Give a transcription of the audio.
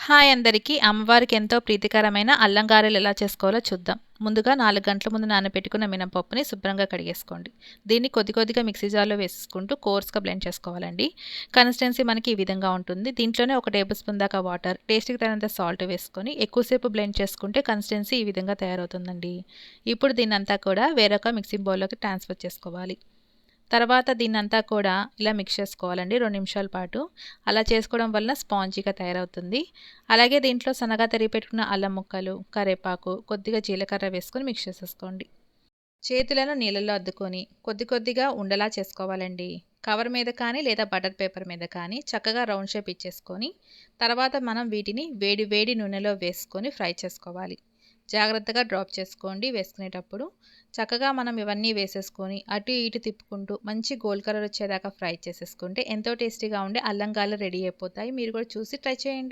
Hi అందరికీ! అమ్మవారికి ఎంతో ప్రీతికరమైన అల్లం గారెలు ఎలా చేసుకోవాలో చూద్దాం. ముందుగా 4 గంటల ముందు నానబెట్టుకున్న మినపప్పుని శుభ్రంగా కడిగేసుకోండి. దీన్ని కొద్ది కొద్దిగా మిక్సీ జార్‌లో వేసేసుకుంటూ కోర్స్‌గా బ్లెండ్ చేసుకోవాలండి. కన్సిస్టెన్సీ మనకి ఈ విధంగా ఉంటుంది. దీంట్లోనే ఒక టేబుల్ స్పూన్ దాకా వాటర్, టేస్ట్‌కి తగినంత సాల్ట్ వేసుకొని ఎక్కువసేపు బ్లెండ్ చేసుకుంటే కన్సిస్టెన్సీ ఈ విధంగా తయారవుతుందండి. ఇప్పుడు దీన్నంతా కూడా వేరొక మిక్సింగ్ బౌల్‌లోకి ట్రాన్స్‌ఫర్ చేసుకోవాలి. తర్వాత దీన్నంతా కూడా ఇలా మిక్స్ చేసుకోవాలండి 2 నిమిషాల పాటు. అలా చేసుకోవడం వలన స్పాంజీగా తయారవుతుంది. అలాగే దీంట్లో సన్నగా తరిగి పెట్టుకున్న అల్లం ముక్కలు, కరివేపాకు, కొద్దిగా జీలకర్ర వేసుకొని మిక్స్ చేసేసుకోండి. చేతులను నీళ్ళల్లో అద్దుకొని కొద్ది కొద్దిగా ఉండలా చేసుకోవాలండి. కవర్ మీద కానీ లేదా బటర్ పేపర్ మీద కానీ చక్కగా రౌండ్ షేప్ ఇచ్చేసుకొని తర్వాత మనం వీటిని వేడి వేడి నూనెలో వేసుకొని ఫ్రై చేసుకోవాలి. జాగ్రత్తగా డ్రాప్ చేసుకోండి వేసుకునేటప్పుడు. చక్కగా మనం ఇవన్నీ వేసేసుకొని అటు ఇటు తిప్పుకుంటూ మంచి గోల్డ్ కలర్ వచ్చేదాకా ఫ్రై చేసేసుకుంటే ఎంతో టేస్టీగా ఉండే అల్లం గారెలు రెడీ అయిపోతాయి. మీరు కూడా చూసి ట్రై చేయండి.